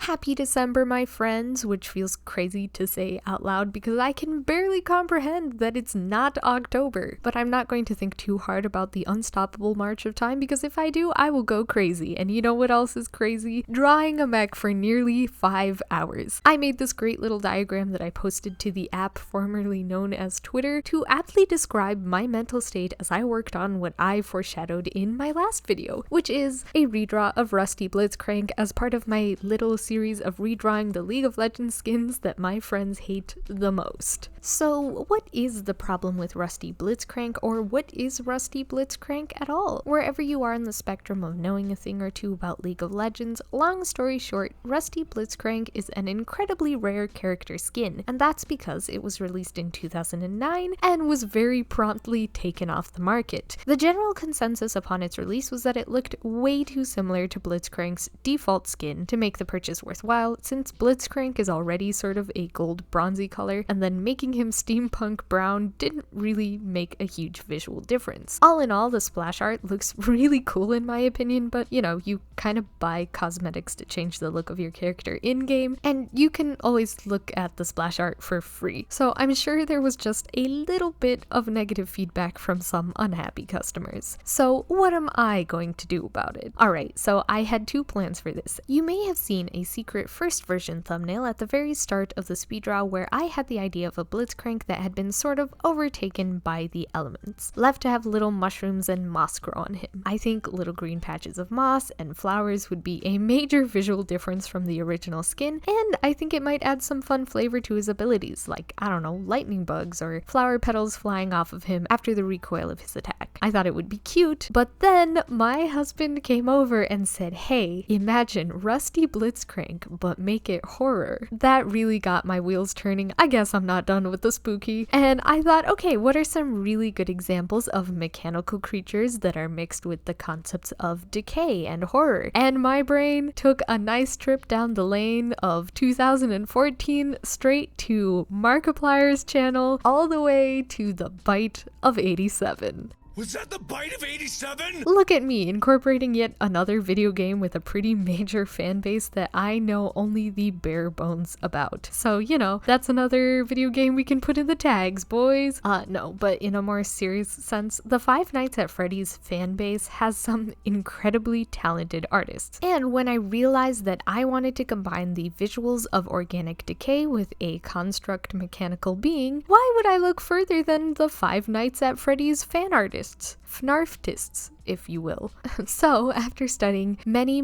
Happy December, my friends, which feels crazy to say out loud because I can barely comprehend that it's not October. But I'm not going to think too hard about the unstoppable march of time because if I do, I will go crazy. And you know what else is crazy? Drawing a mech for nearly 5 hours. I made this great little diagram that I posted to the app formerly known as Twitter to aptly describe my mental state as I worked on what I foreshadowed in my last video, which is a redraw of Rusty Blitzcrank as part of my little series of redrawing the League of Legends skins that my friends hate the most. So what is the problem with Rusty Blitzcrank, or what is Rusty Blitzcrank at all? Wherever you are in the spectrum of knowing a thing or two about League of Legends, long story short, Rusty Blitzcrank is an incredibly rare character skin, and that's because it was released in 2009 and was very promptly taken off the market. The general consensus upon its release was that it looked way too similar to Blitzcrank's default skin to make the purchase worthwhile, since Blitzcrank is already sort of a gold bronzy color, and then making him steampunk brown didn't really make a huge visual difference. All in all, the splash art looks really cool in my opinion, but you know, you kind of buy cosmetics to change the look of your character in-game, and you can always look at the splash art for free. So I'm sure there was just a little bit of negative feedback from some unhappy customers. So what am I going to do about it? Alright, so I had two plans for this. You may have seen a secret first version thumbnail at the very start of the speeddraw where I had the idea of a Blitzcrank that had been sort of overtaken by the elements, left to have little mushrooms and moss grow on him. I think little green patches of moss and flowers would be a major visual difference from the original skin, and I think it might add some fun flavor to his abilities, like, I don't know, lightning bugs or flower petals flying off of him after the recoil of his attack. I thought it would be cute, but then my husband came over and said, hey, imagine Rusty Blitzcrank, but make it horror. That really got my wheels turning. I guess I'm not done with the spooky. And I thought, okay, what are some really good examples of mechanical creatures that are mixed with the concepts of decay and horror? And my brain took a nice trip down the lane of 2014 straight to Markiplier's channel all the way to the Bite of 87. Was that the Bite of 87? Look at me, incorporating yet another video game with a pretty major fan base that I know only the bare bones about. So, you know, that's another video game we can put in the tags, boys. No, but in a more serious sense, the Five Nights at Freddy's fan base has some incredibly talented artists. And when I realized that I wanted to combine the visuals of organic decay with a construct mechanical being, why would I look further than the Five Nights at Freddy's fan artists? FNARFtists, if you will. So, after studying many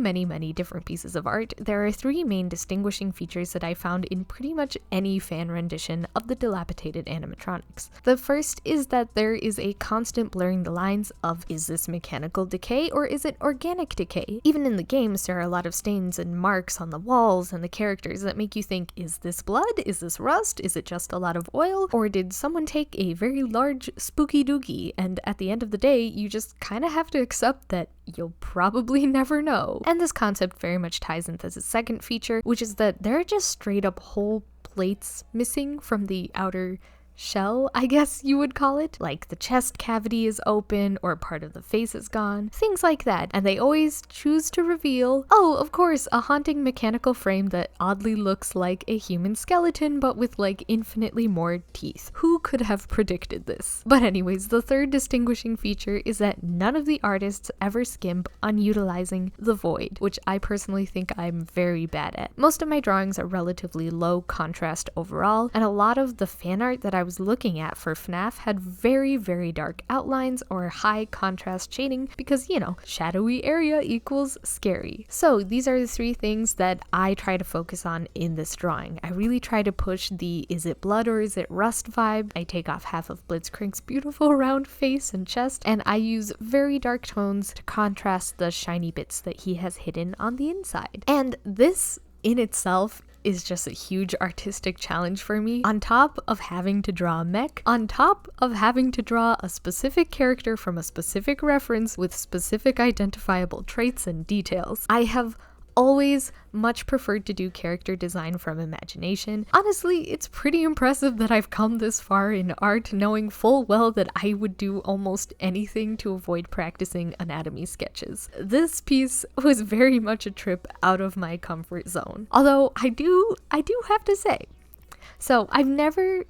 different pieces of art, there are three main distinguishing features that I found in pretty much any fan rendition of the dilapidated animatronics. The first is that there is a constant blurring the lines of, is this mechanical decay or is it organic decay? Even in the games, there are a lot of stains and marks on the walls and the characters that make you think, is this blood? Is this rust? Is it just a lot of oil? Or did someone take a very large spooky doogie and at the end of the day, you just kind of have to accept that you'll probably never know. And this concept very much ties into the second feature, which is that there are just straight up whole plates missing from the outer shell, I guess you would call it. Like the chest cavity is open or part of the face is gone, things like that. And they always choose to reveal, oh, of course, a haunting mechanical frame that oddly looks like a human skeleton but with like infinitely more teeth. Who could have predicted this? But anyways, the third distinguishing feature is that none of the artists ever skimp on utilizing the void, which I personally think I'm very bad at. Most of my drawings are relatively low contrast overall, and a lot of the fan art that I was looking at for FNAF had very dark outlines or high contrast shading because, you know, shadowy area equals scary. So these are the three things that I try to focus on in this drawing. I really try to push the is it blood or is it rust vibe. I take off half of Blitzcrank's beautiful round face and chest, and I use very dark tones to contrast the shiny bits that he has hidden on the inside. And this in itself is just a huge artistic challenge for me, on top of having to draw a mech, on top of having to draw a specific character from a specific reference with specific identifiable traits and details. I have always much preferred to do character design from imagination. Honestly, it's pretty impressive that I've come this far in art, knowing full well that I would do almost anything to avoid practicing anatomy sketches. This piece was very much a trip out of my comfort zone. Although I do have to say, so I've never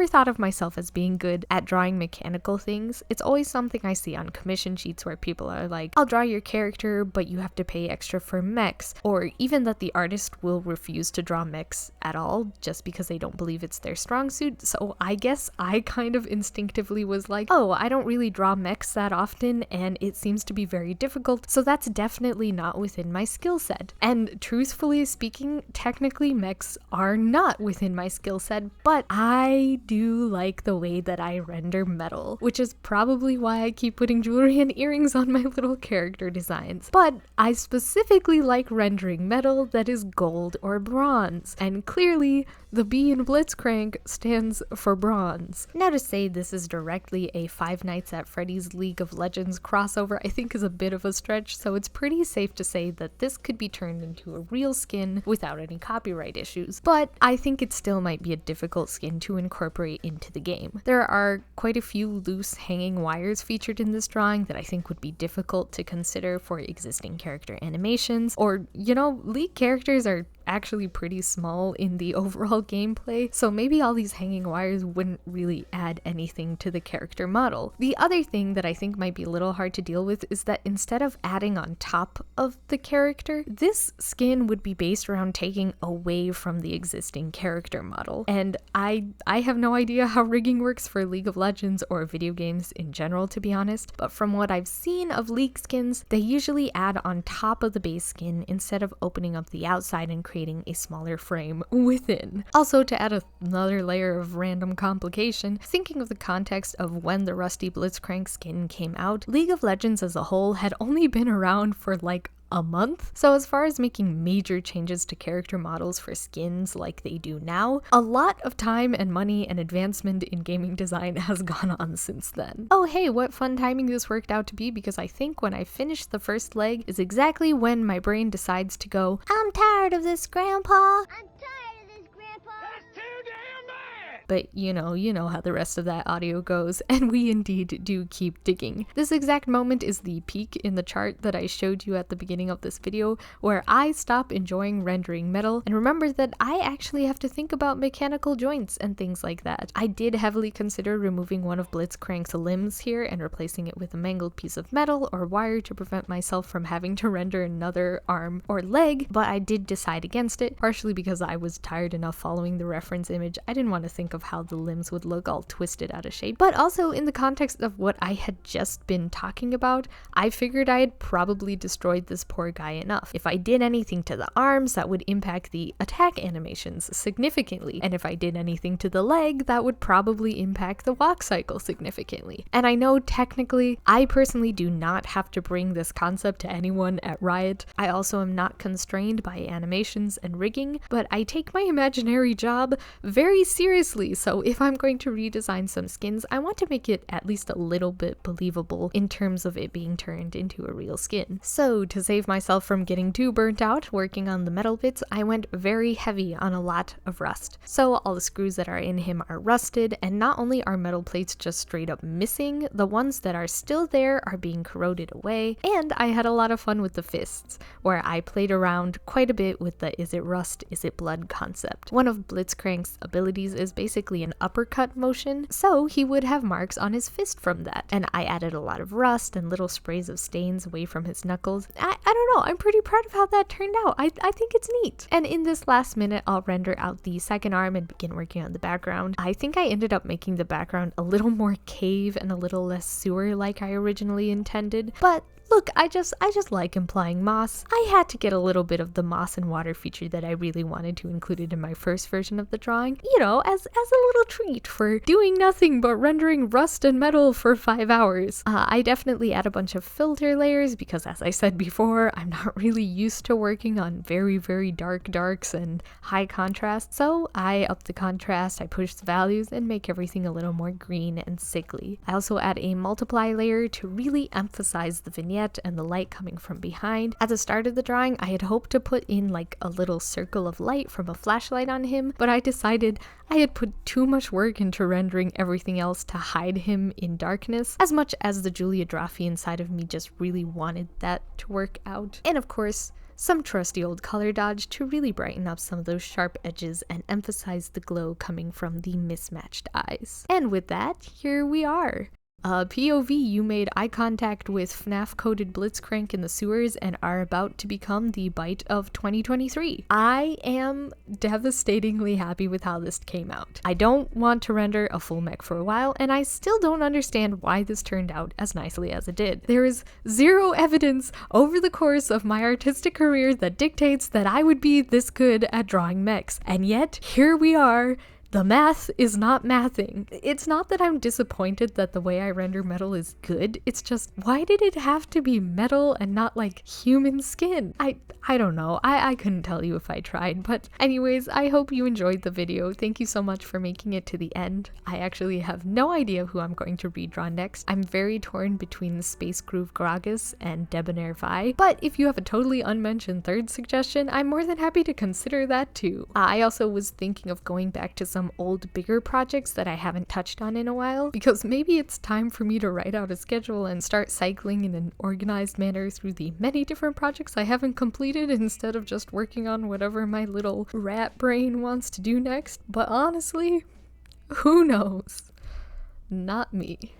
thought of myself as being good at drawing mechanical things. It's always something I see on commission sheets where people are like, I'll draw your character, but you have to pay extra for mechs, or even that the artist will refuse to draw mechs at all just because they don't believe it's their strong suit. So I guess I kind of instinctively was like, oh, I don't really draw mechs that often, and it seems to be very difficult, so that's definitely not within my skill set. And truthfully speaking, technically mechs are not within my skill set, but I do like the way that I render metal, which is probably why I keep putting jewelry and earrings on my little character designs. But I specifically like rendering metal that is gold or bronze, and clearly the B in Blitzcrank stands for bronze. Now, to say this is directly a Five Nights at Freddy's League of Legends crossover I think is a bit of a stretch, so it's pretty safe to say that this could be turned into a real skin without any copyright issues, but I think it still might be a difficult skin to incorporate into the game. There are quite a few loose hanging wires featured in this drawing that I think would be difficult to consider for existing character animations, or, you know, League characters are actually pretty small in the overall gameplay, so maybe all these hanging wires wouldn't really add anything to the character model. The other thing that I think might be a little hard to deal with is that instead of adding on top of the character, this skin would be based around taking away from the existing character model. And I have no idea how rigging works for League of Legends or video games in general, to be honest, but from what I've seen of League skins, they usually add on top of the base skin instead of opening up the outside and creating a smaller frame within. Also, to add another layer of random complication, thinking of the context of when the Rusty Blitzcrank skin came out, League of Legends as a whole had only been around for like a month. So as far as making major changes to character models for skins like they do now, a lot of time and money and advancement in gaming design has gone on since then. Oh hey, what fun timing this worked out to be, because I think when I finish the first leg is exactly when my brain decides to go, I'm tired of this, Grandpa. I'm tired of this, Grandpa. That's too damn bad. But you know how the rest of that audio goes, and we indeed do keep digging. This exact moment is the peak in the chart that I showed you at the beginning of this video, where I stop enjoying rendering metal and remember that I actually have to think about mechanical joints and things like that. I did heavily consider removing one of Blitzcrank's limbs here and replacing it with a mangled piece of metal or wire to prevent myself from having to render another arm or leg, but I did decide against it, partially because I was tired enough following the reference image. I didn't want to think of how the limbs would look all twisted out of shape, but also in the context of what I had just been talking about, I figured I had probably destroyed this poor guy enough. If I did anything to the arms, that would impact the attack animations significantly, and if I did anything to the leg, that would probably impact the walk cycle significantly. And I know technically, I personally do not have to bring this concept to anyone at Riot. I also am not constrained by animations and rigging, but I take my imaginary job very seriously, so if I'm going to redesign some skins, I want to make it at least a little bit believable in terms of it being turned into a real skin. So to save myself from getting too burnt out working on the metal bits, I went very heavy on a lot of rust. So all the screws that are in him are rusted, and not only are metal plates just straight up missing, the ones that are still there are being corroded away, and I had a lot of fun with the fists, where I played around quite a bit with the is it rust, is it blood concept. One of Blitzcrank's abilities is basically an uppercut motion, so he would have marks on his fist from that, and I added a lot of rust and little sprays of stains away from his knuckles. I don't know, I'm pretty proud of how that turned out. I think it's neat. And in this last minute, I'll render out the second arm and begin working on the background. I think I ended up making the background a little more cave and a little less sewer like I originally intended, but look, I just like implying moss. I had to get a little bit of the moss and water feature that I really wanted to include it in my first version of the drawing, you know, as a little treat for doing nothing but rendering rust and metal for 5 hours. I definitely add a bunch of filter layers because, as I said before, I'm not really used to working on very, very dark darks and high contrast, so I up the contrast, I push the values, and make everything a little more green and sickly. I also add a multiply layer to really emphasize the vignette silhouette and the light coming from behind. At the start of the drawing, I had hoped to put in like a little circle of light from a flashlight on him, but I decided I had put too much work into rendering everything else to hide him in darkness, as much as the Julia Draffi inside of me just really wanted that to work out. And of course, some trusty old color dodge to really brighten up some of those sharp edges and emphasize the glow coming from the mismatched eyes. And with that, here we are. POV, you made eye contact with FNAF-coded Blitzcrank in the sewers and are about to become the bite of 2023. I am devastatingly happy with how this came out. I don't want to render a full mech for a while, and I still don't understand why this turned out as nicely as it did. There is zero evidence over the course of my artistic career that dictates that I would be this good at drawing mechs, and yet here we are. The math is not mathing. It's not that I'm disappointed that the way I render metal is good, it's just, why did it have to be metal and not like human skin? I don't know. I couldn't tell you if I tried, but anyways, I hope you enjoyed the video. Thank you so much for making it to the end. I actually have no idea who I'm going to redraw next. I'm very torn between the Space Groove Gragas and Debonair Vi, but if you have a totally unmentioned third suggestion, I'm more than happy to consider that too. I also was thinking of going back to some old bigger projects that I haven't touched on in a while, because maybe it's time for me to write out a schedule and start cycling in an organized manner through the many different projects I haven't completed instead of just working on whatever my little rat brain wants to do next. But honestly, who knows? Not me.